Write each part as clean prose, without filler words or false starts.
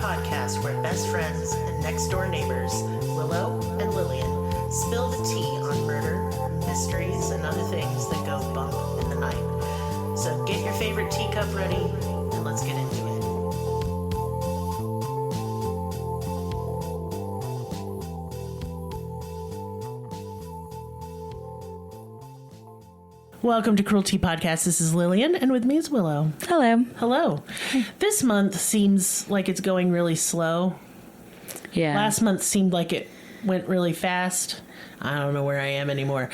podcast where best friends and next-door neighbors, Willow and Lillian, spill the tea on murder, mysteries, and other things that go bump in the night. So get your favorite teacup ready, and let's get into it. Welcome to Cruelty Podcast. This is Lillian, and with me is Willow. Hello. Hello. This month seems like it's going really slow. Yeah. Last month seemed like it went really fast. I don't know where I am anymore.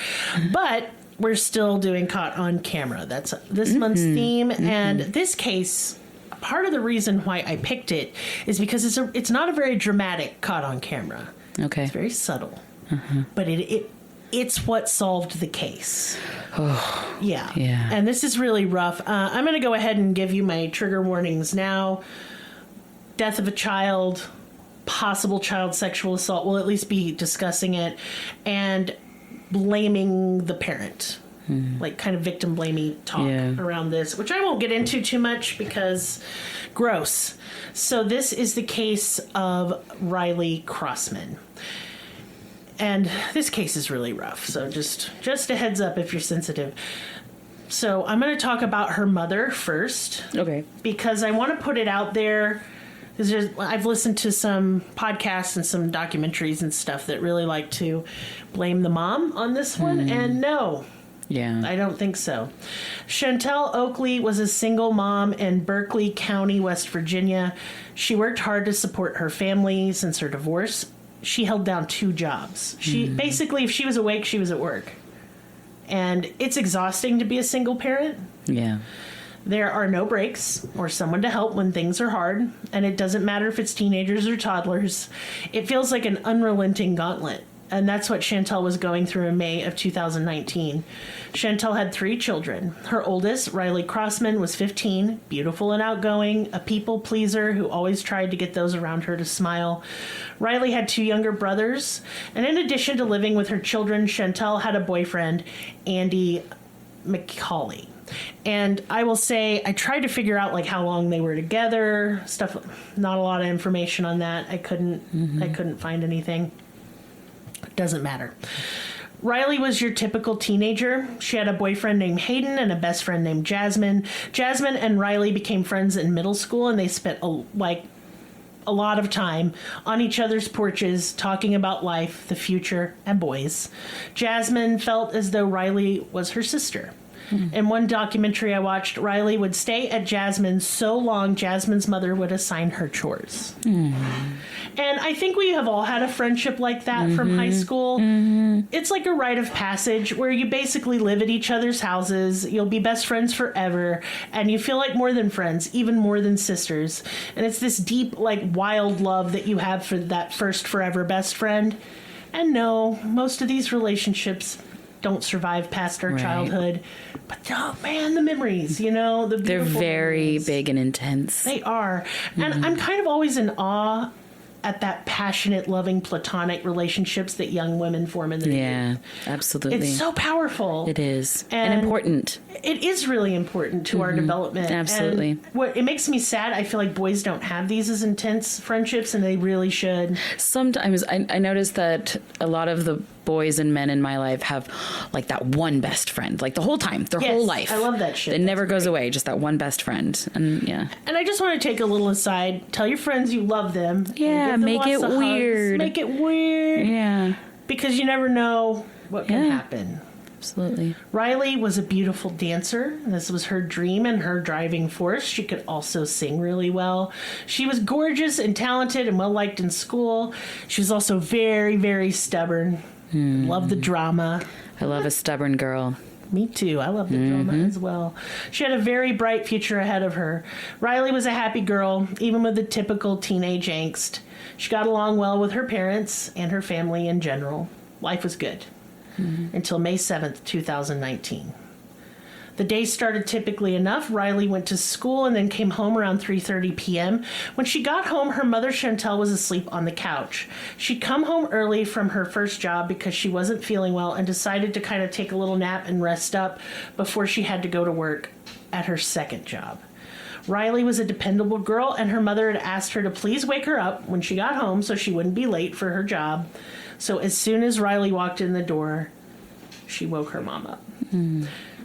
But we're still doing Caught on Camera. That's this month's theme. And this case, part of the reason why I picked it is because it's not a very dramatic Caught on Camera. Okay. It's very subtle. But it's what solved the case. Oh, yeah. Yeah. And this is really rough. I'm going to go ahead and give you my trigger warnings now. Death of a child, possible child sexual assault. We'll at least be discussing it. And blaming the parent. Like kind of victim blaming talk around this, which I won't get into too much because gross. So this is the case of Riley Crossman. And this case is really rough, so just a heads up if you're sensitive. So I'm going to talk about her mother first. Okay. Because I want to put it out there. Because I've listened to some podcasts and some documentaries and stuff that really like to blame the mom on this one. And no. Yeah. I don't think so. Chantel Oakley was a single mom in Berkeley County, West Virginia. She worked hard to support her family since her divorce. She held down 2 jobs. She basically, if she was awake, she was at work. And it's exhausting to be a single parent. Yeah. There are no breaks or someone to help when things are hard. And it doesn't matter if it's teenagers or toddlers. It feels like an unrelenting gauntlet. And that's what Chantel was going through in May of 2019. Chantel had 3 children. Her oldest, Riley Crossman, was 15, beautiful and outgoing, a people pleaser who always tried to get those around her to smile. Riley had 2 younger brothers. And in addition to living with her children, Chantel had a boyfriend, Andy McCauley. And I will say, I tried to figure out like how long they were together, stuff, not a lot of information on that. I couldn't find anything. Doesn't matter. Riley was your typical teenager. She had a boyfriend named Hayden and a best friend named Jasmine. Jasmine and Riley became friends in middle school, and they spent a lot of time on each other's porches talking about life, the future, and boys. Jasmine felt as though Riley was her sister. In one documentary I watched, Riley would stay at Jasmine's so long Jasmine's mother would assign her chores. And I think we have all had a friendship like that from high school. It's like a rite of passage where you basically live at each other's houses. You'll be best friends forever. And you feel like more than friends, even more than sisters. And it's this deep, like, wild love that you have for that first forever best friend. And no, most of these relationships don't survive past our childhood. But oh man, the memories, the beautiful They're very memories. big and intense. They are. And I'm kind of always in awe at that passionate, loving, platonic relationships that young women form in their youth. Yeah, absolutely. It's so powerful. It is. And important. It is really important to our development. Absolutely. And it makes me sad. I feel like boys don't have these as intense friendships, and they really should. Sometimes I notice that a lot of the boys and men in my life have like that one best friend, like the whole time, their whole life. I love that shit. It never goes away, just that one best friend. And yeah. And I just want to take a little aside. Tell your friends you love them. Yeah, make it weird. Make it weird. Yeah. Because you never know what can happen. Absolutely. Riley was a beautiful dancer. This was her dream and her driving force. She could also sing really well. She was gorgeous and talented and well-liked in school. She was also very, very stubborn. Love the drama. I love a stubborn girl. Me too. I love the drama as well. She had a very bright future ahead of her. Riley was a happy girl, even with the typical teenage angst. She got along well with her parents and her family in general. Life was good. Until May 7th, 2019. The day started typically enough. Riley went to school and then came home around 3:30 p.m. When she got home, her mother, Chantel, was asleep on the couch. She'd come home early from her first job because she wasn't feeling well and decided to kind of take a little nap and rest up before she had to go to work at her second job. Riley was a dependable girl, and her mother had asked her to please wake her up when she got home so she wouldn't be late for her job. So as soon as Riley walked in the door, she woke her mom up.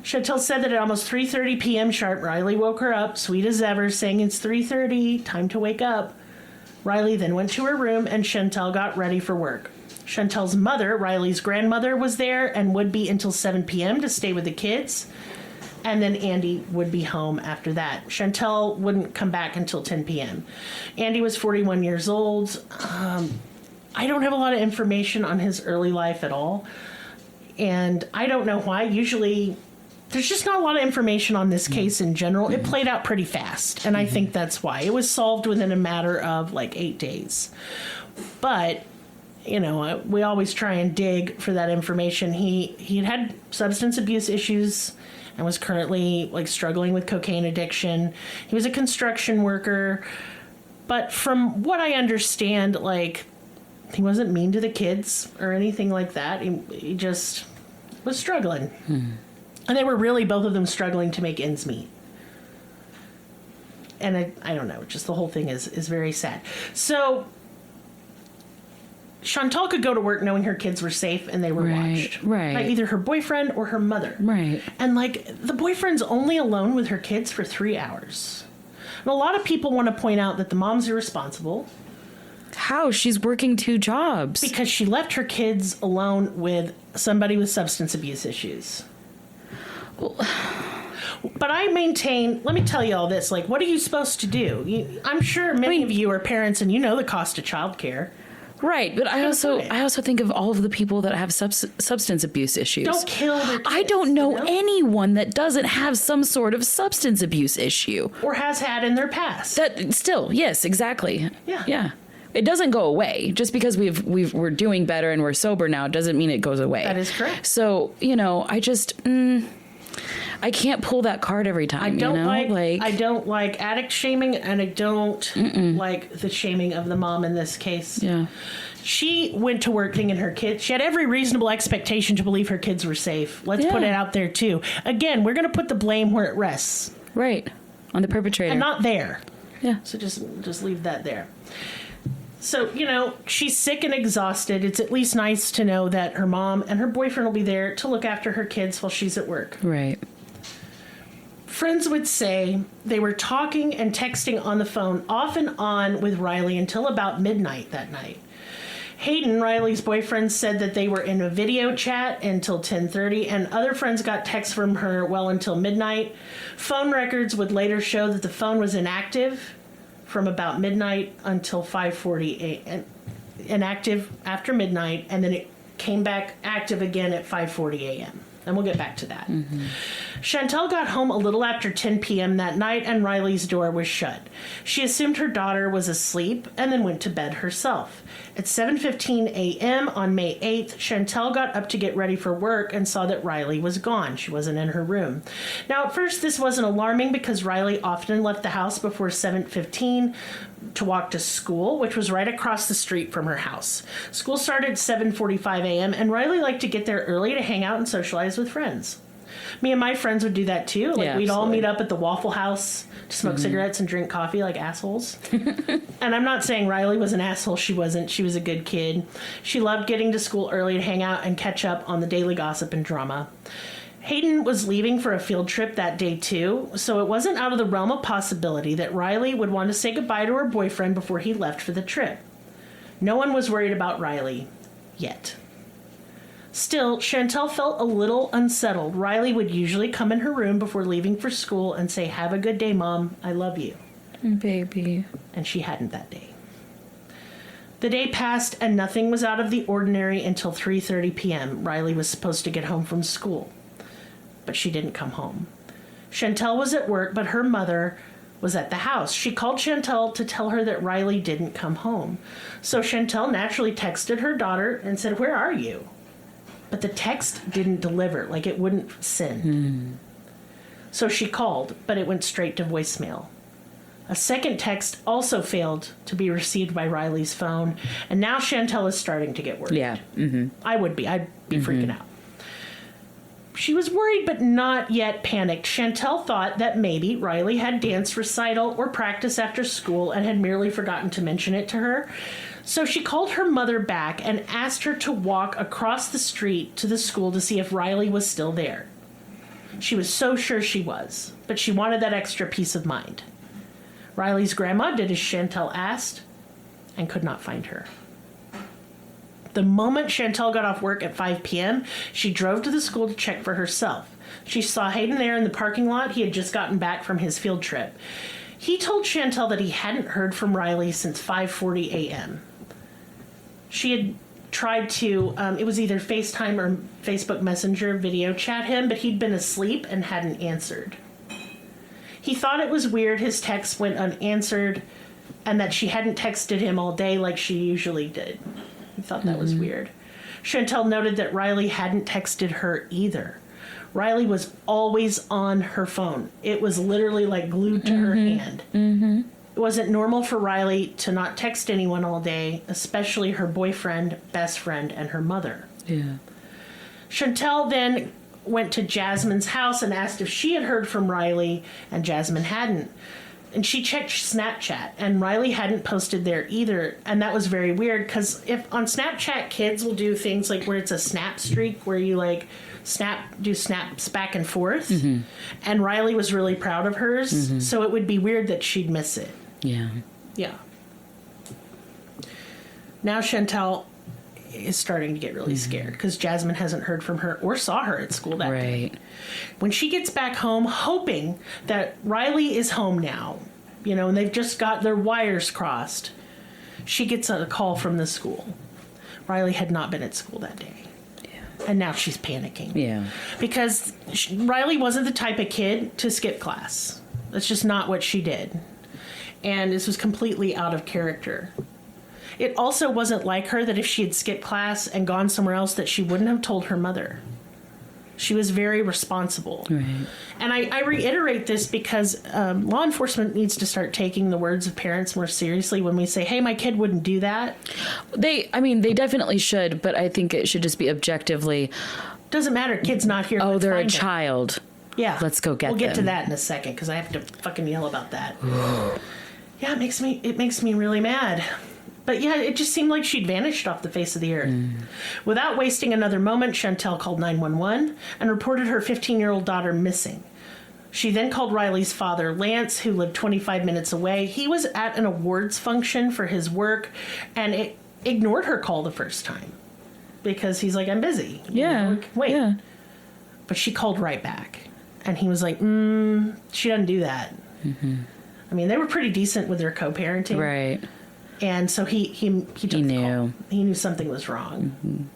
Chantel said that at almost 3:30 p.m. sharp, Riley woke her up, sweet as ever, saying it's 3:30, time to wake up. Riley then went to her room, and Chantel got ready for work. Chantel's mother, Riley's grandmother, was there and would be until 7 p.m. to stay with the kids. And then Andy would be home after that. Chantel wouldn't come back until 10 p.m. Andy was 41 years old. I don't have a lot of information on his early life at all. And I don't know why. Usually, there's just not a lot of information on this case in general. It played out pretty fast. And I think that's why. It was solved within a matter of like 8 days. But, you know, we always try and dig for that information. He had substance abuse issues and was currently like struggling with cocaine addiction. He was a construction worker. But from what I understand, like, he wasn't mean to the kids or anything like that. He just was struggling. And they were really, both of them, struggling to make ends meet. And I don't know, just the whole thing is very sad. So Chantal could go to work knowing her kids were safe and they were watched. Right. By either her boyfriend or her mother. Right. And, like, the boyfriend's only alone with her kids for 3 hours. And a lot of people want to point out that the mom's irresponsible. How? She's working 2 jobs. Because she left her kids alone with somebody with substance abuse issues. But I maintain, let me tell you all this, like, what are you supposed to do? I'm sure many of you are parents and you know the cost of childcare. Right, but I also think of all of the people that have substance abuse issues. Don't kill their kids. I don't know anyone that doesn't have some sort of substance abuse issue. Or has had in their past. That still, yes, exactly. Yeah. It doesn't go away. Just because we're doing better and we're sober now doesn't mean it goes away. That is correct. So, you know, I just I can't pull that card every time. I don't I don't like addict shaming, and I don't like the shaming of the mom in this case. Yeah. She went to work thinking her kids, she had every reasonable expectation to believe her kids were safe. Let's put it out there too. Again, we're going to put the blame where it rests. Right. On the perpetrator. And not there. Yeah. So just leave that there. So, you know, she's sick and exhausted. It's at least nice to know that her mom and her boyfriend will be there to look after her kids while she's at work. Right. Friends would say they were talking and texting on the phone off and on with Riley until about midnight that night. Hayden, Riley's boyfriend, said that they were in a video chat until 10:30, and other friends got texts from her well until midnight. Phone records would later show that the phone was inactive from about midnight until 5:40 a.m. Inactive after midnight, and then it came back active again at 5:40 a.m. And we'll get back to that. Chantel got home a little after 10 p.m. that night, and Riley's door was shut. She assumed her daughter was asleep and then went to bed herself. At 7:15 a.m. on May 8th, Chantel got up to get ready for work and saw that Riley was gone. She wasn't in her room. Now, at first, this wasn't alarming because Riley often left the house before 7:15 to walk to school, which was right across the street from her house. School started at 7:45 a.m., and Riley liked to get there early to hang out and socialize with friends. Me and my friends would do that too. Like, we'd all meet up at the Waffle House to smoke cigarettes and drink coffee like assholes. And I'm not saying Riley was an asshole. She wasn't. She was a good kid. She loved getting to school early to hang out and catch up on the daily gossip and drama. Hayden was leaving for a field trip that day too, so it wasn't out of the realm of possibility that Riley would want to say goodbye to her boyfriend before he left for the trip. No one was worried about Riley yet. Still, Chantel felt a little unsettled. Riley would usually come in her room before leaving for school and say, "Have a good day, Mom. I love you." Baby. And she hadn't that day. The day passed and nothing was out of the ordinary until 3:30 p.m. Riley was supposed to get home from school, but she didn't come home. Chantel was at work, but her mother was at the house. She called Chantel to tell her that Riley didn't come home. So Chantel naturally texted her daughter and said, "Where are you?" But the text didn't deliver, like it wouldn't send. So she called, but it went straight to voicemail. A second text also failed to be received by Riley's phone, and now Chantel is starting to get worried. Yeah. I would be. I'd be freaking out. She was worried but not yet panicked. Chantel thought that maybe Riley had dance recital or practice after school and had merely forgotten to mention it to her. So she called her mother back and asked her to walk across the street to the school to see if Riley was still there. She was so sure she was, but she wanted that extra peace of mind. Riley's grandma did as Chantel asked and could not find her. The moment Chantel got off work at 5 p.m., she drove to the school to check for herself. She saw Hayden there in the parking lot. He had just gotten back from his field trip. He told Chantel that he hadn't heard from Riley since 5:40 a.m. She had tried to, it was either FaceTime or Facebook Messenger video chat him, but he'd been asleep and hadn't answered. He thought it was weird his texts went unanswered and that she hadn't texted him all day like she usually did. He thought that was weird. Chantel noted that Riley hadn't texted her either. Riley was always on her phone. It was literally like glued to her hand. It wasn't normal for Riley to not text anyone all day, especially her boyfriend, best friend, and her mother. Yeah. Chantel then went to Jasmine's house and asked if she had heard from Riley, and Jasmine hadn't. And she checked Snapchat, and Riley hadn't posted there either. And that was very weird, because if on Snapchat, kids will do things like where it's a snap streak, where you like do snaps back and forth. And Riley was really proud of hers, so it would be weird that she'd miss it. Yeah. Yeah. Now Chantel is starting to get really scared because Jasmine hasn't heard from her or saw her at school that day. When she gets back home, hoping that Riley is home now, you know, and they've just got their wires crossed, she gets a call from the school. Riley had not been at school that day. And now she's panicking. Yeah. Because Riley wasn't the type of kid to skip class. That's just not what she did. And this was completely out of character. It also wasn't like her that if she had skipped class and gone somewhere else that she wouldn't have told her mother. She was very responsible. Right. And I reiterate this because law enforcement needs to start taking the words of parents more seriously when we say, hey, my kid wouldn't do that. They definitely should, but I think it should just be objectively. Doesn't matter. Kid's not here. Oh, Let's they're a find him. child. Yeah. Let's go get We'll get to them. that in a second because I have to fucking yell about that. Yeah, it makes me really mad. But yeah, it just seemed like she'd vanished off the face of the earth. Without wasting another moment, Chantel called 911 and reported her 15-year-old daughter missing. She then called Riley's father, Lance, who lived 25 minutes away. He was at an awards function for his work and ignored her call the first time because he's like, I'm busy. Yeah. Wait. Yeah. But she called right back. And he was like, she doesn't do that. I mean, they were pretty decent with their co-parenting. Right. And so he took the call. He knew something was wrong.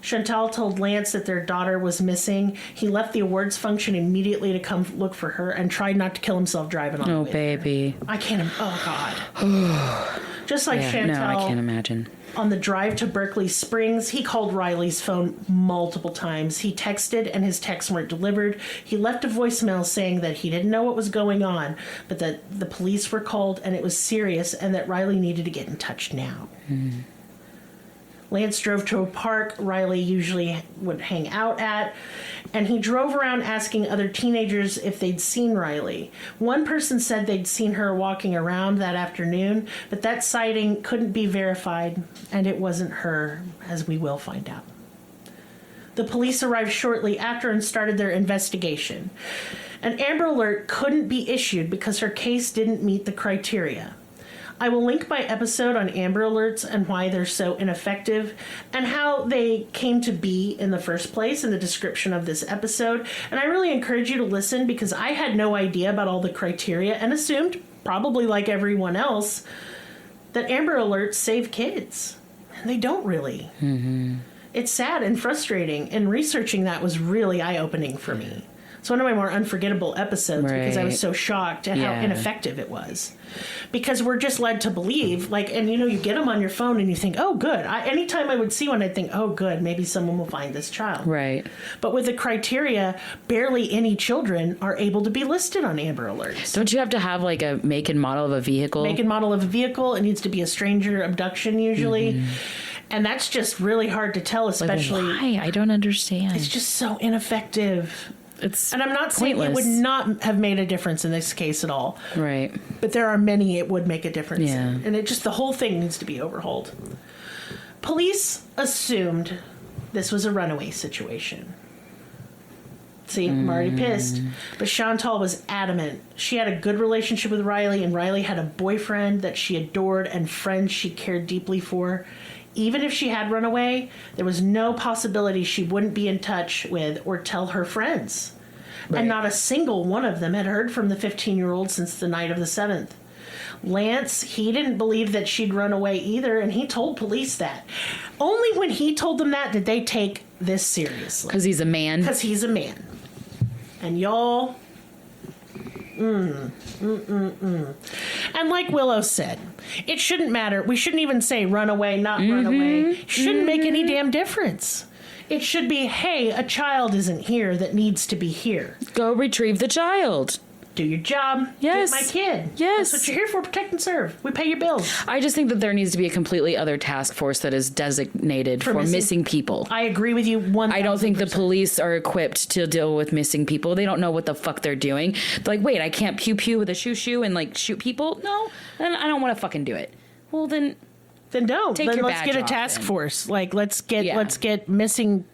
Chantel told Lance that their daughter was missing. He left the awards function immediately to come look for her and tried not to kill himself driving on the way baby. there. I can't. Oh, God. Just like Chantel. No, I can't imagine. On the drive to Berkeley Springs, he called Riley's phone multiple times. He texted and his texts weren't delivered. He left a voicemail saying that he didn't know what was going on, but that the police were called and it was serious and that Riley needed to get in touch now. Lance drove to a park Riley usually would hang out at, and he drove around asking other teenagers if they'd seen Riley. One person said they'd seen her walking around that afternoon, but that sighting couldn't be verified, and it wasn't her, as we will find out. The police arrived shortly after and started their investigation. An Amber Alert couldn't be issued because her case didn't meet the criteria. I will link my episode on Amber Alerts and why they're so ineffective and how they came to be in the first place in the description of this episode. And I really encourage you to listen because I had no idea about all the criteria and assumed, probably like everyone else, that Amber Alerts save kids. And they don't really. It's sad and frustrating, and researching that was really eye-opening for me. It's one of my more unforgettable episodes because I was so shocked at how ineffective it was. Because we're just led to believe, like, and you know, you get them on your phone and you think, oh, good. Anytime I would see one, I'd think, oh, good, maybe someone will find this child. Right. But with the criteria, barely any children are able to be listed on Amber Alerts. Don't you have to have like a make and model of a vehicle? Make and model of a vehicle. It needs to be a stranger abduction usually. And that's just really hard to tell, especially. Like, why? I don't understand. It's just so ineffective. And I'm not saying it would not have made a difference in this case at all. Right. But there are many it would make a difference Yeah. in. And the whole thing needs to be overhauled. Police assumed this was a runaway situation. See, I'm already pissed. But Chantal was adamant. She had a good relationship with Riley, and Riley had a boyfriend that she adored and friends she cared deeply for. Even if she had run away, there was no possibility she wouldn't be in touch with or tell her friends. Right. And not a single one of them had heard from the 15-year-old since the night of the 7th. Lance, he didn't believe that she'd run away either, and he told police that. Only when he told them that did they take this seriously. Because he's a man? Because he's a man. And y'all... And like Willow said, it shouldn't matter. We shouldn't even say run away, not run away. It shouldn't make any damn difference. It should be, hey, a child isn't here that needs to be here. Go retrieve the child. Do your job. Yes. Get my kid. Yes. That's what you're here for, protect and serve. We pay your bills. I just think that there needs to be a completely other task force that is designated for missing people. I agree with you 1,000%. I don't think the police are equipped to deal with missing people. They don't know what the fuck they're doing. They're like, wait, I can't pew pew with a shoo and like shoot people? No, then I don't want to fucking do it. Well, then don't. Take then your let's badge get a off task then. force. Like let's get missing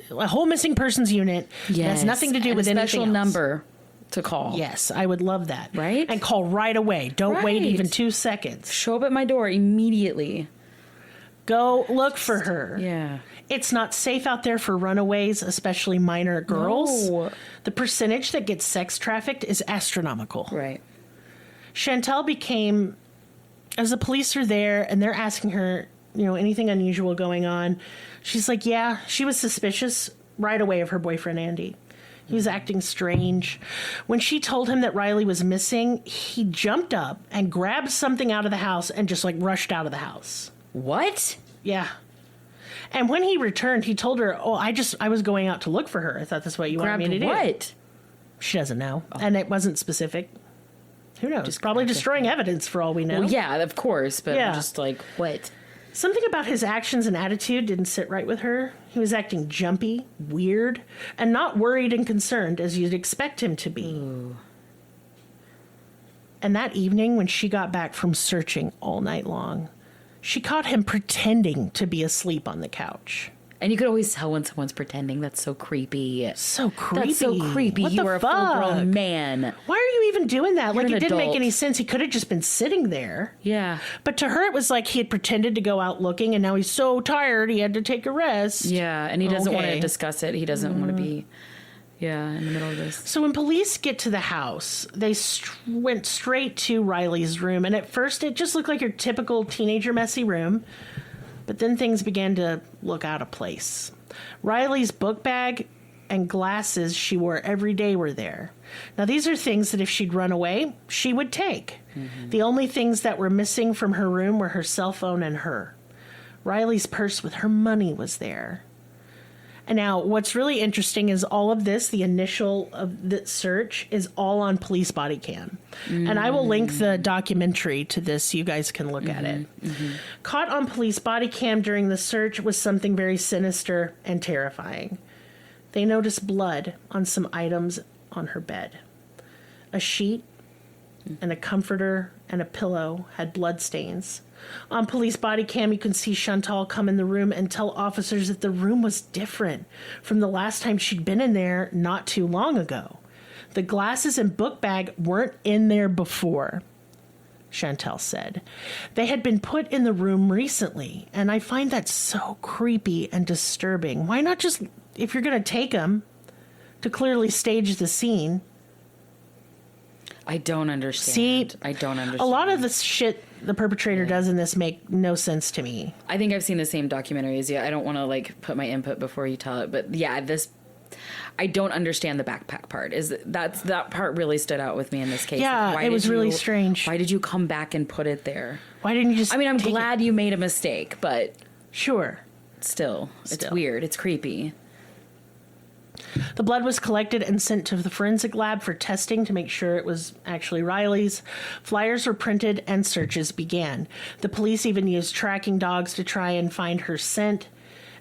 a whole missing persons unit. Yes. It has nothing to do with anything special else. Number to call. Yes, I would love that. Right? And call right away. Don't wait even 2 seconds. Show up at my door immediately. Go look for her. Yeah. It's not safe out there for runaways, especially minor girls. No. The percentage that gets sex trafficked is astronomical. Right. Chantal became, as the police are there and they're asking her, anything unusual going on, she's like, yeah, she was suspicious right away of her boyfriend, Andy. He was acting strange. When she told him that Riley was missing, he jumped up and grabbed something out of the house and just rushed out of the house. What? Yeah. And when he returned, he told her, I was going out to look for her. I thought that's what you wanted me to do. What? She doesn't know. Oh. And it wasn't specific. Who knows? Just probably destroying evidence for all we know. Well, yeah, of course. But I'm just like, what? Something about his actions and attitude didn't sit right with her. He was acting jumpy, weird, and not worried and concerned as you'd expect him to be. Ooh. And that evening, when she got back from searching all night long, she caught him pretending to be asleep on the couch. And you could always tell when someone's pretending. That's so creepy. So creepy. That's so creepy. What you the are fuck? a full-grown man. Why are you even doing that? You're it didn't adult. make any sense. He could have just been sitting there. Yeah. But to her, it was like he had pretended to go out looking, and now he's so tired he had to take a rest. Yeah, and he doesn't want to discuss it. He doesn't want to be, in the middle of this. So when police get to the house, they went straight to Riley's room, and at first it just looked like your typical teenager messy room, but then things began to look out of place. Riley's book bag and glasses she wore every day were there. Now, these are things that if she'd run away, she would take. Mm-hmm. The only things that were missing from her room were her cell phone and her. Riley's purse with her money was there. And now, what's really interesting is all of this, the initial of the search, is all on police body cam. Mm-hmm. And I will link the documentary to this so you guys can look at it. Mm-hmm. Caught on police body cam during the search was something very sinister and terrifying. They noticed blood on some items on her bed. A sheet and a comforter and a pillow had blood stains. On police body cam, you can see Chantal come in the room and tell officers that the room was different from the last time she'd been in there not too long ago. The glasses and book bag weren't in there before, Chantal said. They had been put in the room recently, and I find that so creepy and disturbing. Why not just, if you're going to take them, to clearly stage the scene? I don't understand. See, I don't understand. A lot of the shit the perpetrator does in this make no sense to me. I think I've seen the same documentary as you. I don't want to put my input before you tell it, but yeah, I don't understand the backpack part. That part really stood out with me in this case. Yeah, it was really strange. Why did you come back and put it there? Why didn't you just? I mean, I'm glad you made a mistake, but sure, still, it's weird. It's creepy. The blood was collected and sent to the forensic lab for testing to make sure it was actually Riley's. Flyers were printed and searches began. The police even used tracking dogs to try and find her scent.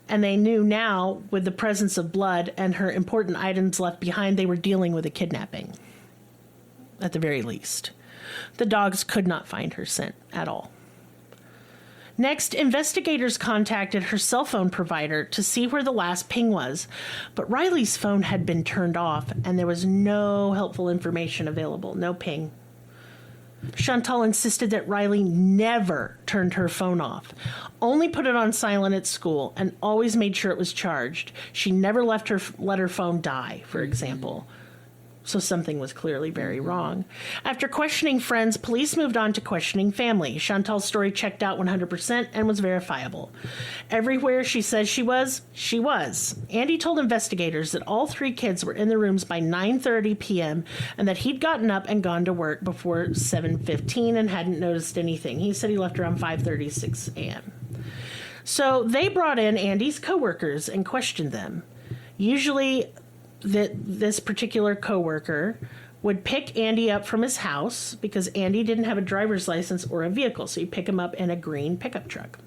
And they knew now, with the presence of blood and her important items left behind, they were dealing with a kidnapping. At the very least. The dogs could not find her scent at all. Next, investigators contacted her cell phone provider to see where the last ping was, but Riley's phone had been turned off and there was no helpful information available, no ping. Chantal insisted that Riley never turned her phone off, only put it on silent at school, and always made sure it was charged. She never let her phone die, for example. So something was clearly very wrong. After questioning friends, police moved on to questioning family. Chantal's story checked out 100% and was verifiable. Everywhere she says she was, she was. Andy told investigators that all 3 kids were in the rooms by 9:30 p.m. and that he'd gotten up and gone to work before 7:15 and hadn't noticed anything. He said he left around 5:36 a.m. So they brought in Andy's coworkers and questioned them. Usually that this particular coworker would pick Andy up from his house because Andy didn't have a driver's license or a vehicle, so he'd pick him up in a green pickup truck.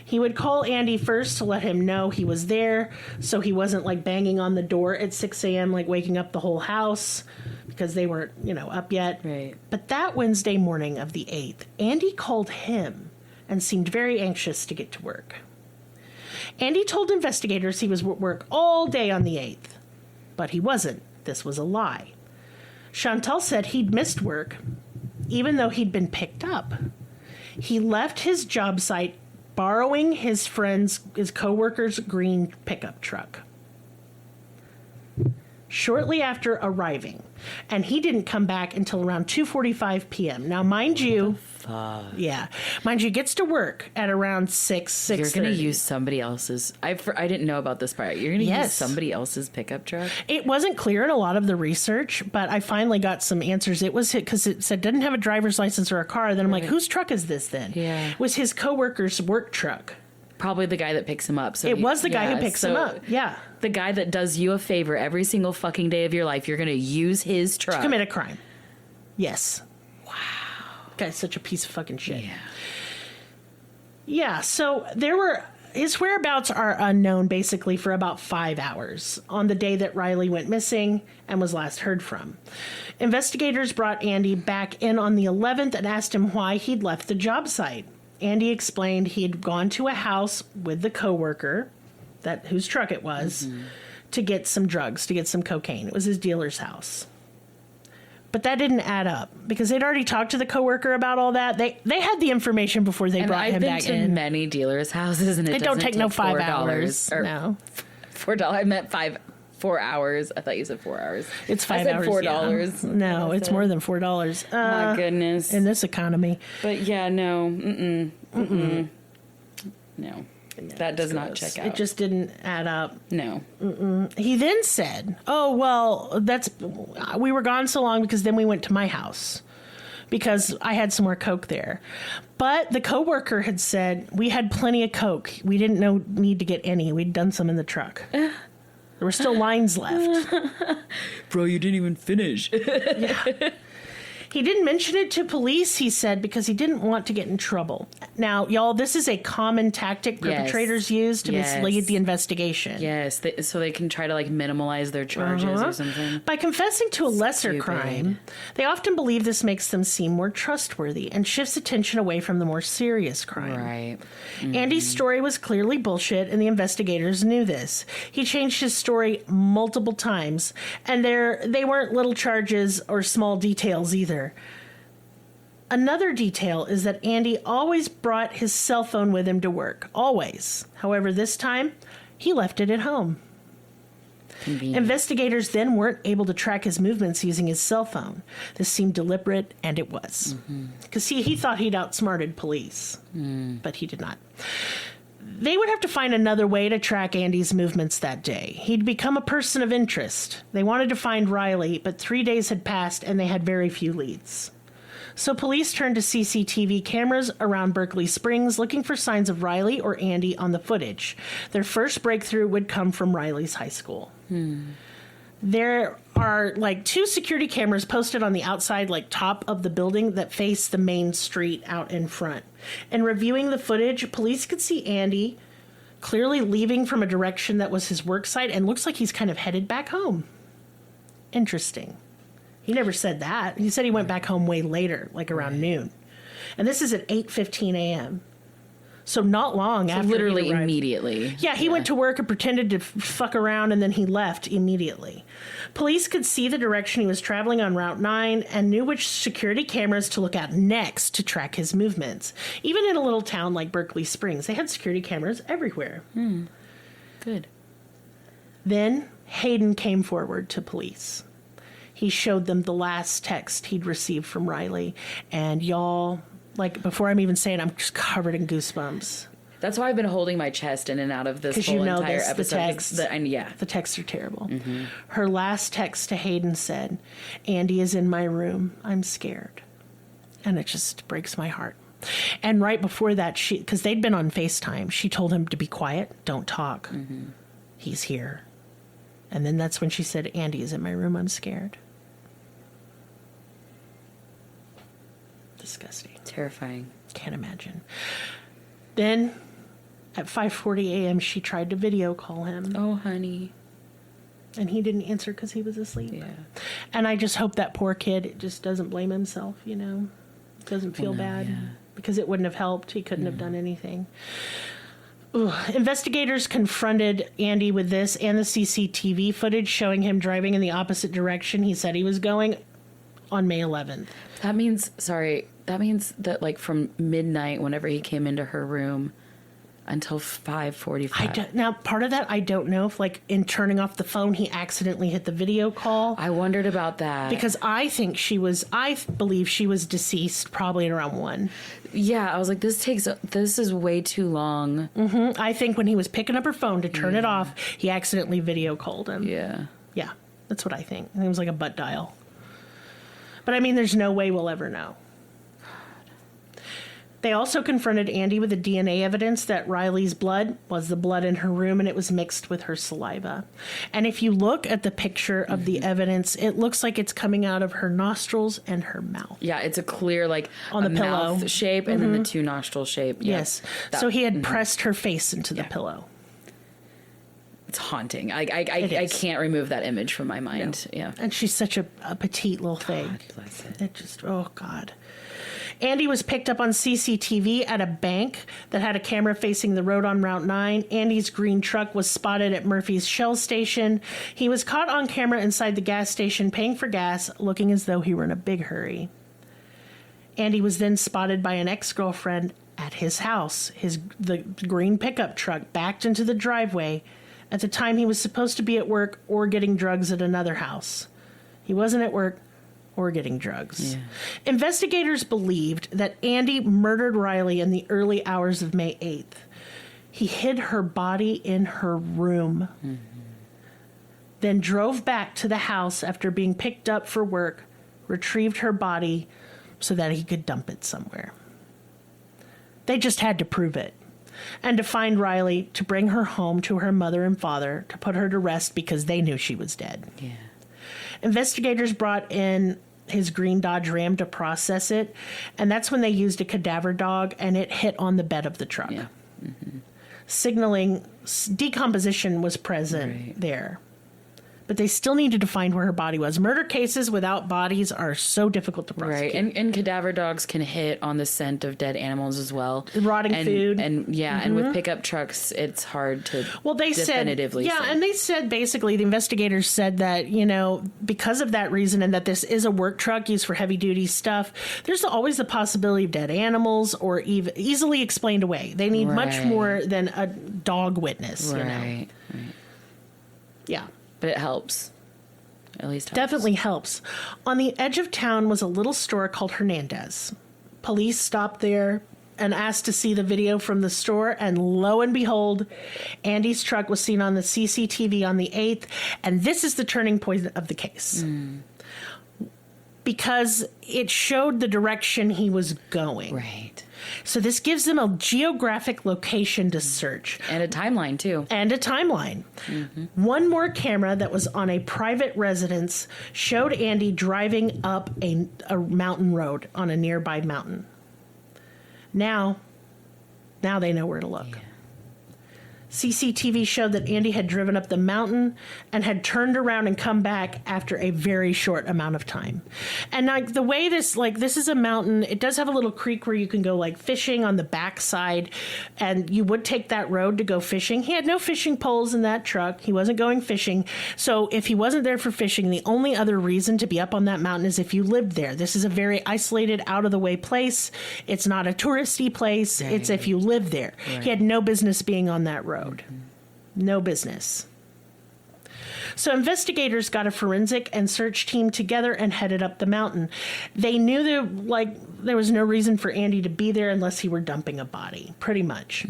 He would call Andy first to let him know he was there, so he wasn't like banging on the door at 6 a.m. like waking up the whole house because they weren't, up yet. Right. But that Wednesday morning of the 8th, Andy called him and seemed very anxious to get to work. Andy told investigators he was at work all day on the 8th. But he wasn't. This was a lie. Chantal said he'd missed work, even though he'd been picked up. He left his job site borrowing his coworker's green pickup truck. Shortly after arriving, and he didn't come back until around 2:45 p.m. Now, mind you, gets to work at around 6:30. You're going to use somebody else's. I didn't know about this part. You're going to use somebody else's pickup truck? It wasn't clear in a lot of the research, but I finally got some answers. It was because it said didn't have a driver's license or a car. Then I'm like, whose truck is this then? Yeah. It was his coworker's work truck. Probably the guy that picks him up. So it was the guy who picks him up. Yeah. The guy that does you a favor every single fucking day of your life. You're going to use his truck. To commit a crime. Yes. Wow. Guy's such a piece of fucking shit. Yeah. Yeah, so his whereabouts are unknown basically for about 5 hours on the day that Riley went missing and was last heard from. Investigators brought Andy back in on the 11th and asked him why he'd left the job site. Andy explained he'd gone to a house with the coworker, whose truck it was, to get some drugs, to get some cocaine. It was his dealer's house. But that didn't add up because they'd already talked to the coworker about all that. They had the information before they brought him back in. I've been to many dealers' houses, and it don't take no 5 hours. No, $4. I meant 4 hours. I thought you said 4 hours. It's 5 hours. I said $4. Yeah. No, it's more than $4. My goodness. In this economy. But yeah, no. No. That does not check out. It just didn't add up. No. He then said, "Oh, well, we were gone so long because then we went to my house because I had some more Coke there." But the coworker had said, "We had plenty of Coke. We didn't need to get any. We'd done some in the truck." There were still lines left. Bro, you didn't even finish. Yeah. He didn't mention it to police, he said, because he didn't want to get in trouble. Now, y'all, this is a common tactic perpetrators use to mislead the investigation. Yes, so they can try to minimize their charges or something. By confessing to a lesser crime, they often believe this makes them seem more trustworthy and shifts attention away from the more serious crime. Right. Andy's story was clearly bullshit, and the investigators knew this. He changed his story multiple times, and they weren't little charges or small details either. Another detail is that Andy always brought his cell phone with him to work. Always. However, this time, he left it at home. Convenient. Investigators then weren't able to track his movements using his cell phone. This seemed deliberate, and it was. Because he thought he'd outsmarted police, but he did not. They would have to find another way to track Andy's movements that day. He'd become a person of interest. They wanted to find Riley, but 3 days had passed and they had very few leads. So police turned to CCTV cameras around Berkeley Springs looking for signs of Riley or Andy on the footage. Their first breakthrough would come from Riley's high school. There are like 2 security cameras posted on the outside, like top of the building that face the main street out in front. And reviewing the footage, police could see Andy clearly leaving from a direction that was his work site and looks like he's kind of headed back home. Interesting. He never said that. He said he went back home way later, like around noon. And this is at 8:15 a.m. So not long after Literally he arrived. immediately. Yeah, he went to work and pretended to fuck around, and then he left immediately. Police could see the direction he was traveling on Route 9 and knew which security cameras to look at next to track his movements. Even in a little town like Berkeley Springs, they had security cameras everywhere. Good. Then Hayden came forward to police. He showed them the last text he'd received from Riley, and y'all... Like, before I'm even saying, I'm just covered in goosebumps. That's why I've been holding my chest in and out of this whole entire episode. The texts. Yeah. The texts are terrible. Her last text to Hayden said, "Andy is in my room. I'm scared." And it just breaks my heart. And right before that, because they'd been on FaceTime, she told him to be quiet, don't talk. He's here. And then that's when she said, "Andy is in my room. I'm scared." Disgusting. Terrifying. Can't imagine. Then at 5:40 a.m. she tried to video call him. Oh, honey. And he didn't answer because he was asleep. Yeah. And I just hope that poor kid just doesn't blame himself, you know. Doesn't feel bad. Yeah. Because it wouldn't have helped. He couldn't have done anything. Investigators confronted Andy with this and the CCTV footage showing him driving in the opposite direction he said he was going on May 11th. That means that like from midnight, whenever he came into her room, until 5:45. Now, part of that, I don't know if, like, in turning off the phone, he accidentally hit the video call. I wondered about that. Because I believe she was deceased probably at around 1. Yeah, I was like, this is way too long. I think when he was picking up her phone to turn it off, he accidentally video called him. Yeah. Yeah, that's what I think. I think it was like a butt dial. But I mean, there's no way we'll ever know. They also confronted Andy with the DNA evidence that Riley's blood was the blood in her room and it was mixed with her saliva. And if you look at the picture of the evidence, it looks like it's coming out of her nostrils and her mouth. Yeah, it's a clear, like, on the pillow mouth shape and then the 2 nostril shape. Yeah. Yes. So he had pressed her face into the pillow. It's haunting. I can't remove that image from my mind. No. Yeah. And she's such a petite little thing. God bless it. It just, oh, God. Andy was picked up on CCTV at a bank that had a camera facing the road on Route 9. Andy's green truck was spotted at Murphy's Shell station. He was caught on camera inside the gas station paying for gas, looking as though he were in a big hurry. Andy was then spotted by an ex-girlfriend at his house. The green pickup truck backed into the driveway at the time he was supposed to be at work or getting drugs at another house. He wasn't at work or getting drugs. Yeah. Investigators believed that Andy murdered Riley in the early hours of May 8th. He hid her body in her room, then drove back to the house after being picked up for work, retrieved her body so that he could dump it somewhere. They just had to prove it. And to find Riley, to bring her home to her mother and father, to put her to rest because they knew she was dead. Yeah. Investigators brought in his green Dodge Ram to process it, and that's when they used a cadaver dog, and it hit on the bed of the truck. Yeah. Signaling decomposition was present there. But they still needed to find where her body was. Murder cases without bodies are so difficult to prosecute. Right, and cadaver dogs can hit on the scent of dead animals as well. Rotting food. And and with pickup trucks, it's hard to definitively say. And they said, basically, the investigators said that, you know, because of that reason and that this is a work truck used for heavy-duty stuff, there's always the possibility of dead animals or easily explained away. They need much more than a dog witness, you know. Right. Yeah. But it helps. At least helps. Definitely helps. On the edge of town was a little store called Hernandez. Police stopped there and asked to see the video from the store, and lo and behold, Andy's truck was seen on the CCTV on the 8th, and this is the turning point of the case. because it showed the direction he was going. Right. So this gives them a geographic location to search. And a timeline, too. And a timeline. One more camera that was on a private residence showed Andy driving up a mountain road on a nearby mountain. Now they know where to look. Yeah. CCTV showed that Andy had driven up the mountain and had turned around and come back after a very short amount of time. And like the way this is a mountain, it does have a little creek where you can go like fishing on the backside, and you would take that road to go fishing. He had no fishing poles in that truck. He wasn't going fishing. So if he wasn't there for fishing, the only other reason to be up on that mountain is if you lived there. This is a very isolated, out of the way place. It's not a touristy place. Right. It's if you live there. Right. He had no business being on that road. No business. So investigators got a forensic and search team together and headed up the mountain. They knew there was no reason for Andy to be there unless he were dumping a body, pretty much.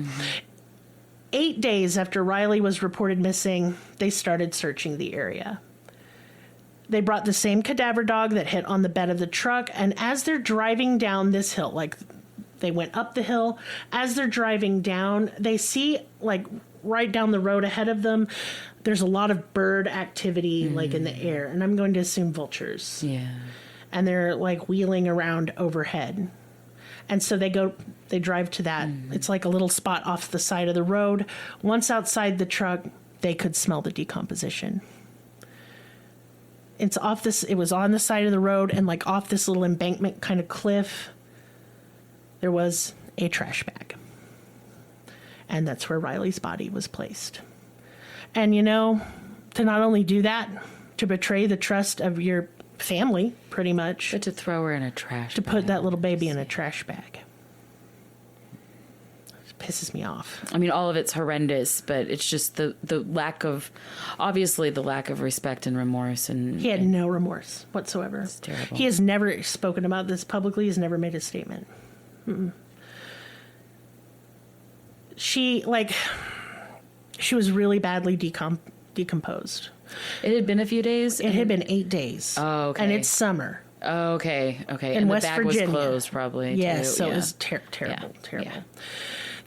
8 days after Riley was reported missing, they started searching the area. They brought the same cadaver dog that hit on the bed of the truck, and as they're driving down this hill, like they went up the hill, as they're driving down, they see like right down the road ahead of them, there's a lot of bird activity like in the air, and I'm going to assume vultures. Yeah. And they're like wheeling around overhead. And so they drive to that. It's like a little spot off the side of the road. Once outside the truck, they could smell the decomposition. It was on the side of the road, and like off this little embankment kind of cliff, there was a trash bag. And that's where Riley's body was placed. And, to not only do that, to betray the trust of your family, pretty much. But to throw her in a trash bag. Put that little baby in a trash bag. It pisses me off. I mean, all of it's horrendous, but it's just the lack of respect and remorse. And He had no remorse whatsoever. It's terrible. He has never spoken about this publicly. He's never made a statement. She was really badly decomposed. It had been a few days? It had been 8 days. Oh, okay. And it's summer. Oh, okay. In And West the bag Virginia. was closed, probably. Yes, too. so Yeah. it was terrible. Yeah.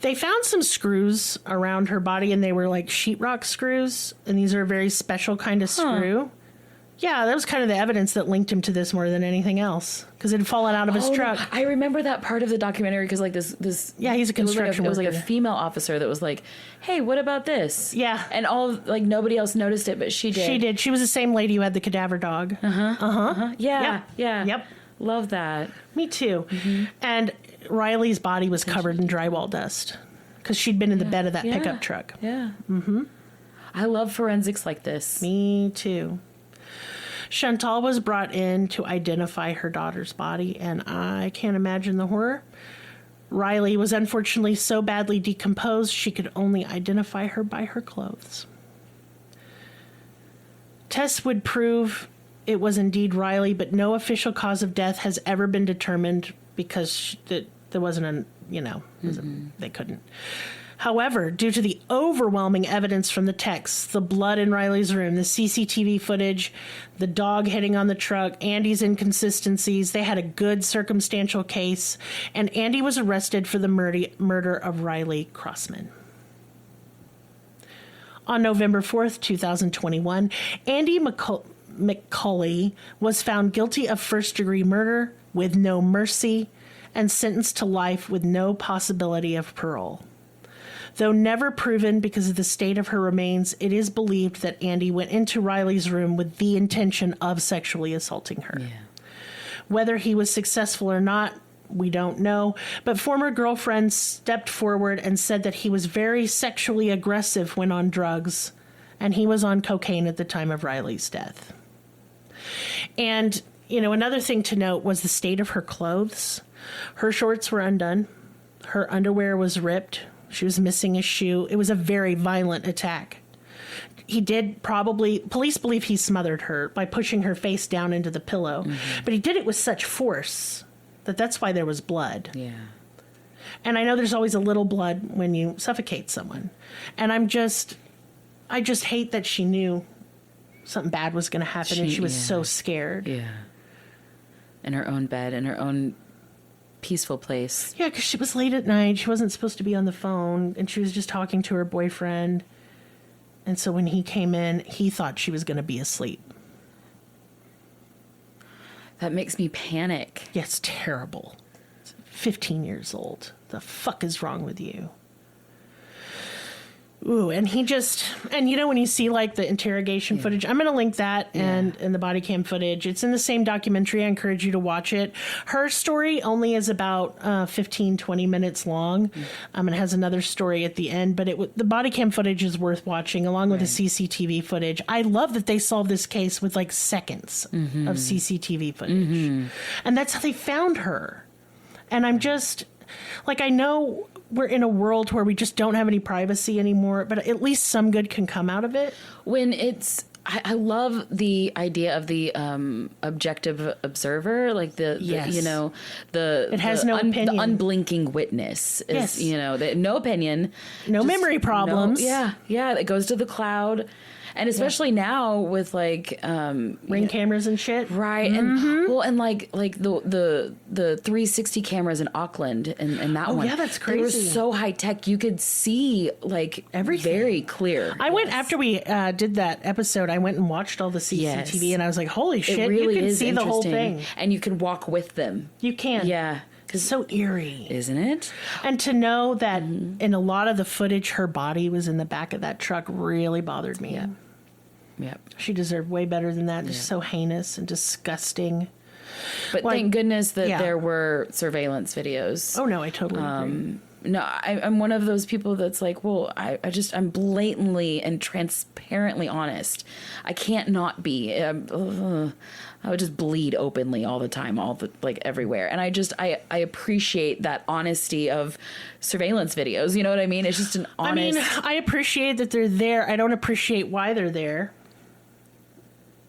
They found some screws around her body, and they were like sheetrock screws, and these are a very special kind of screw. Yeah, that was kind of the evidence that linked him to this more than anything else, because it had fallen out of his truck. I remember that part of the documentary because like this. Yeah, he's a construction It was like a worker. female officer that was like, "Hey, what about this?" Yeah. and nobody else noticed it, but she did. She did. She was the same lady who had the cadaver dog. Yeah. Yep. Yeah. Yep. Love that. Me too. And Riley's body was covered in drywall dust because she'd been in the bed of that pickup truck. Yeah. I love forensics like this. Me too. Chantal was brought in to identify her daughter's body, and I can't imagine the horror. Riley was unfortunately so badly decomposed she could only identify her by her clothes. Tests would prove it was indeed Riley, but no official cause of death has ever been determined because there wasn't they couldn't. However, due to the overwhelming evidence from the texts, the blood in Riley's room, the CCTV footage, the dog hitting on the truck, Andy's inconsistencies, they had a good circumstantial case, and Andy was arrested for the murder of Riley Crossman. On November 4th, 2021, Andy McCauley was found guilty of first-degree murder with no mercy and sentenced to life with no possibility of parole. Though never proven because of the state of her remains, it is believed that Andy went into Riley's room with the intention of sexually assaulting her. Yeah. Whether he was successful or not, we don't know, but former girlfriends stepped forward and said that he was very sexually aggressive when on drugs, and he was on cocaine at the time of Riley's death. And, another thing to note was the state of her clothes. Her shorts were undone. Her underwear was ripped. She was missing a shoe. It was a very violent attack. Police believe he smothered her by pushing her face down into the pillow. But he did it with such force that's why there was blood. Yeah. And I know there's always a little blood when you suffocate someone. And I just hate that she knew something bad was going to happen and she was so scared. Yeah. in her own bed, in her own peaceful place. Yeah, because she was late at night. She wasn't supposed to be on the phone, and she was just talking to her boyfriend. And so when he came in, he thought she was going to be asleep. That makes me panic. Yeah, it's terrible. 15 years old. The fuck is wrong with you? Ooh, and he just, and you know, when you see like the interrogation footage, I'm going to link that and the body cam footage. It's in the same documentary. I encourage you to watch it. Her story only is about 15, 20 minutes long. And it has another story at the end, but the body cam footage is worth watching along with the CCTV footage. I love that they solved this case with like seconds of CCTV footage. And that's how they found her. And I'm just like, I know we're in a world where we just don't have any privacy anymore, but at least some good can come out of it. When I love the idea of the objective observer, like the you know, it has no opinion. The unblinking witness is, you know, no opinion, no memory problems. It goes to the cloud. And especially now with like ring cameras and shit, right? And well, and like the 360 cameras in Auckland and that one. Yeah, that's crazy. They were so high tech, you could see like everything very clear. I went after we did that episode. I went and watched all the CCTV, and I was like, "Holy shit! It really you can is see the whole thing, and you can walk with them. You can, yeah." It's so eerie, isn't it? And to know that in a lot of the footage, her body was in the back of that truck really bothered me. Yep. She deserved way better than that. Just so heinous and disgusting. But thank goodness that there were surveillance videos. Oh, no, I totally agree. No, I'm one of those people that's like, well, I'm blatantly and transparently honest. I can't not be. I would just bleed openly all the time, everywhere. And I appreciate that honesty of surveillance videos. You know what I mean? It's just an honest. I mean, I appreciate that they're there. I don't appreciate why they're there.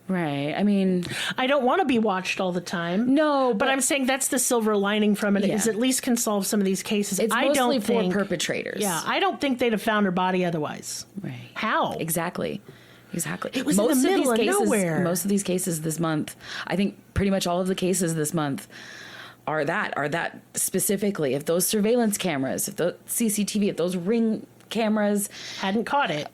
Right. I mean, I don't want to be watched all the time. No, but I'm saying that's the silver lining from it. Is at least can solve some of these cases. It's mostly for perpetrators. Yeah, I don't think they'd have found her body otherwise. Right. How? Exactly. It was in the middle of nowhere. Most of these cases this month, I think pretty much all of the cases this month are that specifically. If those surveillance cameras, if the CCTV, if those ring cameras hadn't caught it,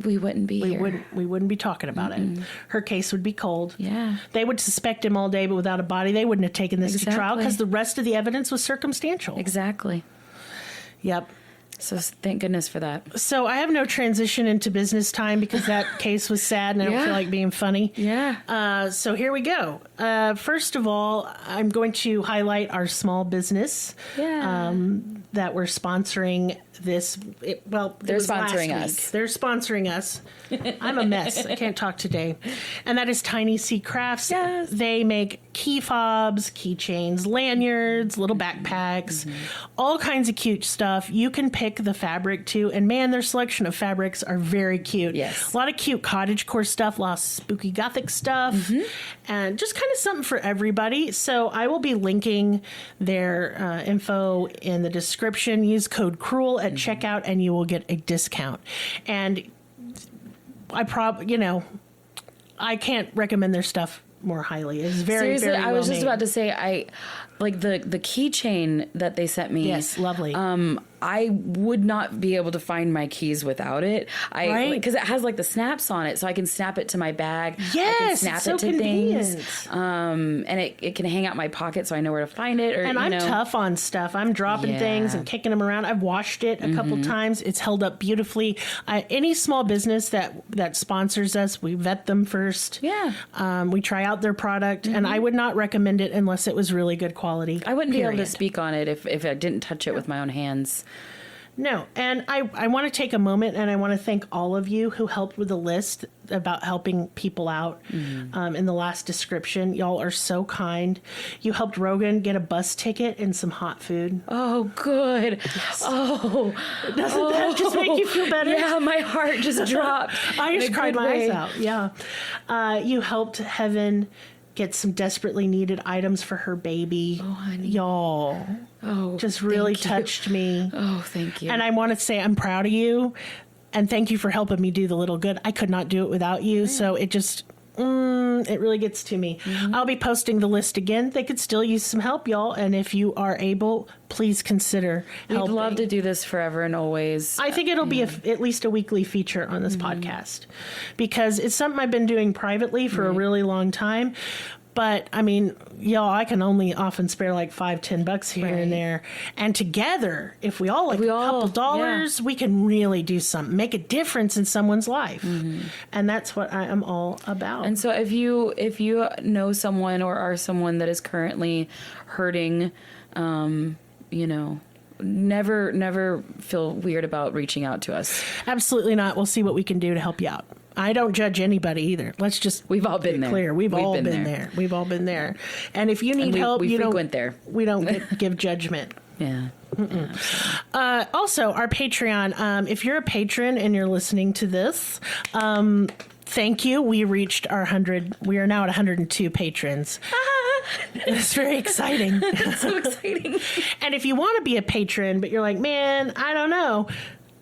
we wouldn't be here. We wouldn't be talking about it. Her case would be cold. Yeah. They would suspect him all day, but without a body, they wouldn't have taken this to trial because the rest of the evidence was circumstantial. Exactly. Yep. So thank goodness for that. So I have no transition into business time because that case was sad and I don't feel like being funny. Yeah. So here we go. First of all, I'm going to highlight our small business that we're sponsoring this. They're sponsoring us. They're sponsoring us. I'm a mess. I can't talk today. And that is Tiny Sea Crafts. Yes. They make key fobs, keychains, lanyards, little backpacks, all kinds of cute stuff. You can pick the fabric too. And man, their selection of fabrics are very cute. Yes. A lot of cute cottagecore stuff, a lot of spooky gothic stuff, and just kind of something for everybody. So I will be linking their info in the description. Use code CRUEL at checkout and you will get a discount. And I can't recommend their stuff more highly. It's very, seriously, very well I was just made. about to say, I like the keychain that they sent me. Yes, lovely. I would not be able to find my keys without it. Because it has like the snaps on it, so I can snap it to my bag. Yes, I can snap it's so it to convenient. things. And it can hang out in my pocket, so I know where to find it. And I'm tough on stuff. I'm dropping things and kicking them around. I've washed it a couple times. It's held up beautifully. Any small business that sponsors us, we vet them first. Yeah. We try out their product, and I would not recommend it unless it was really good quality. I wouldn't be able to speak on it if I didn't touch it with my own hands. No, and I want to take a moment and I want to thank all of you who helped with the list about helping people out in the last description. Y'all are so kind. You helped Rogan get a bus ticket and some hot food. Oh, good. Yes. Oh. Doesn't that just make you feel better? Yeah, my heart just dropped. I just cried my eyes out. Yeah. You helped Heaven get some desperately needed items for her baby. Oh, honey. Y'all. Oh, just really touched me. Oh, thank you. And I want to say I'm proud of you and thank you for helping me do the little good. I could not do it without you. So it just it really gets to me. I'll be posting the list again. They could still use some help, y'all. And if you are able, please consider helping. We'd love to do this forever and always. I think it'll be at least a weekly feature on this podcast, because it's something I've been doing privately for a really long time. But I mean, y'all, I can only often spare like $5-10 here and there. And together, if we all a couple dollars, we can really do something, make a difference in someone's life. And that's what I am all about. And so if you know someone or are someone that is currently hurting, never feel weird about reaching out to us. Absolutely not. We'll see what we can do to help you out. I don't judge anybody either. Let's just We've all been there. Clear. We've all been there. We've all been there. And if you need help, we frequent there. We don't give judgment. Yeah. Also, our Patreon. If you're a patron and you're listening to this, thank you. We reached our 100. We are now at 102 patrons. It's very exciting. It's so exciting. And if you want to be a patron, but you're like, man, I don't know.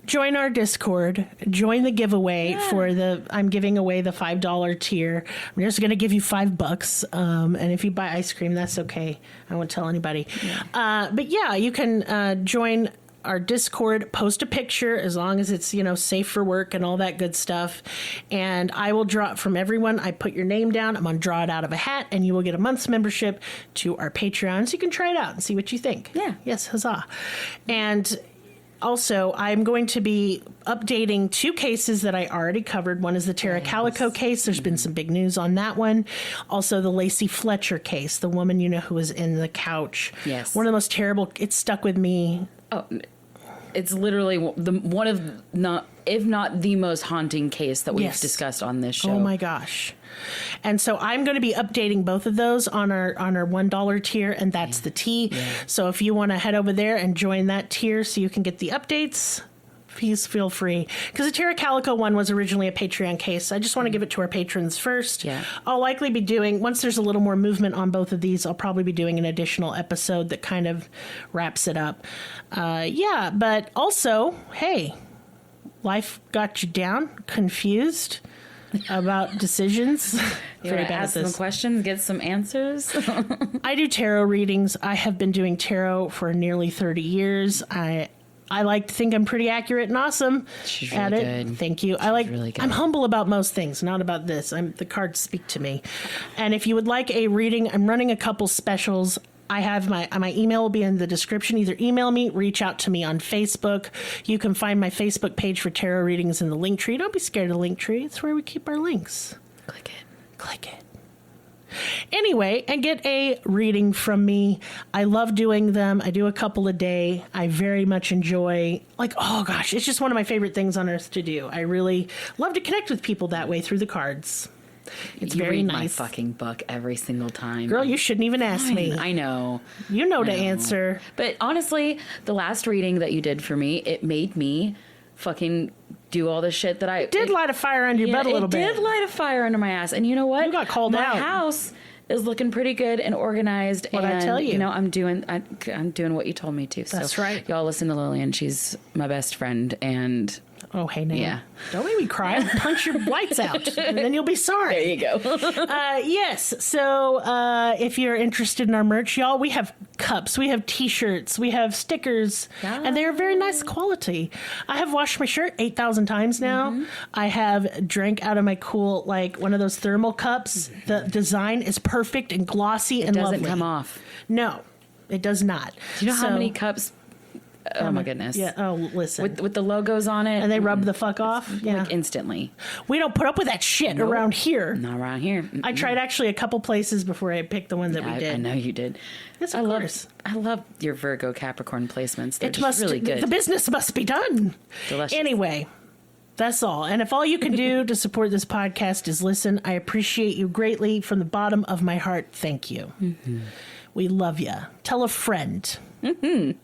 Join our Discord. Join the giveaway for I'm giving away the $5 tier. I'm just going to give you $5. And if you buy ice cream, that's okay. I won't tell anybody. Yeah. But yeah, you can join our Discord, post a picture as long as it's, safe for work and all that good stuff. And I will draw it from everyone. I put your name down. I'm going to draw it out of a hat, and you will get a month's membership to our Patreon. So you can try it out and see what you think. Yeah. Yes. Huzzah. And also, I'm going to be updating 2 cases that I already covered. One is the Tara Calico case. There's been some big news on that one. Also, the Lacey Fletcher case, the woman, who was in the couch. Yes. One of the most terrible. It stuck with me. Oh, it's literally one of if not the most haunting case that we've discussed on this show. Oh my gosh. And so I'm going to be updating both of those on our $1 tier, and that's the T. Yeah. So if you want to head over there and join that tier so you can get the updates, please feel free. Because the Tara Calico one was originally a Patreon case. I just want to give it to our patrons first. Yeah. I'll likely be doing, once there's a little more movement on both of these, I'll probably be doing an additional episode that kind of wraps it up. But also, hey, life got you down, confused about decisions. You want to ask some questions, get some answers? I do tarot readings. I have been doing tarot for nearly 30 years. I like to think I'm pretty accurate and awesome She's at really it. good. Thank you. Really good. I'm humble about most things, not about this. The cards speak to me. And if you would like a reading, I'm running a couple specials. I have my email will be in the description. Either email me, reach out to me on Facebook. You can find my Facebook page for tarot readings in the link tree. Don't be scared of the link tree. It's where we keep our links. Click it. Click it. Anyway, and get a reading from me. I love doing them. I do a couple a day. I very much enjoy, it's just one of my favorite things on earth to do. I really love to connect with people that way through the cards. It's you very read nice. my fucking book every single time. Girl, you shouldn't even ask me. I know. You know to answer. But honestly, the last reading that you did for me, it made me fucking do all the shit that I did light a fire under your butt a little bit. It did light a fire under my ass. And you know what? You got called out. My house is looking pretty good and organized. What'd I tell you? I'm doing what you told me to. That's so right. Y'all listen to Lillian. She's my best friend. And oh, hey, now. Yeah. Don't make me cry. I'll punch your lights out, and then you'll be sorry. There you go. Yes. So if you're interested in our merch, y'all, we have cups, we have T-shirts, we have stickers, and they're very nice quality. I have washed my shirt 8,000 times now. Mm-hmm. I have drank out of my cool, one of those thermal cups. The design is perfect and glossy and lovely. It doesn't come off. No, it does not. Do you know how many cups... Oh my goodness! Yeah. Oh, listen. With the logos on it, and they rub the fuck off. Yeah. Instantly. We don't put up with that shit around here. Not around here. Mm-mm. I tried actually a couple places before I picked the one that we did. I know you did. Yes, of course. I love your Virgo Capricorn placements. They're really good. The business must be done. Delicious. Anyway. That's all. And if all you can do to support this podcast is listen, I appreciate you greatly from the bottom of my heart. Thank you. Mm-hmm. We love you. Tell a friend. Mm-hmm.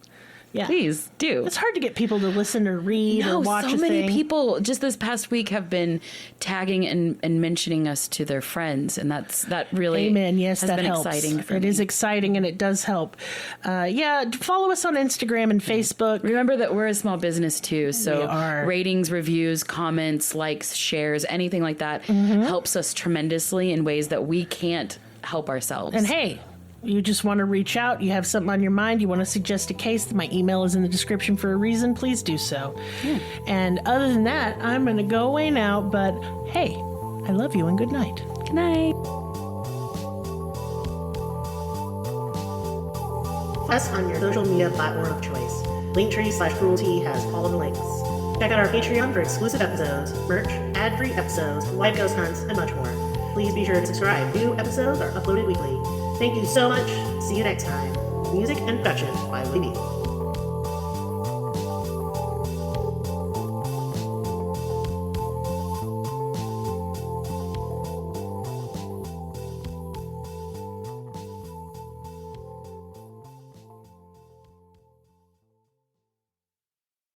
Yeah. Please do. It's hard to get people to listen or read or watch so a many thing. people just this past week have been tagging and mentioning us to their friends, and that really Amen. Yes, has that been helps. exciting for It me. is exciting, and it does help. Follow us on Instagram and Facebook. Remember that we're a small business too, so We are. ratings, reviews, comments, likes, shares, anything like that Mm-hmm. helps us tremendously in ways that we can't help ourselves. And hey, you just want to reach out, you have something on your mind, you want to suggest a case, my email is in the description for a reason, please do so. And other than that, I'm going to go away now, but hey, I love you and good night. Good night. Us on your social media platform of choice. Linktree/cruelty has all of the links. Check out our Patreon for exclusive episodes, merch, ad-free episodes, live ghost hunts, and much more. Please be sure to subscribe. New episodes are uploaded weekly. Thank you so much. See you next time. Music and production by Libby.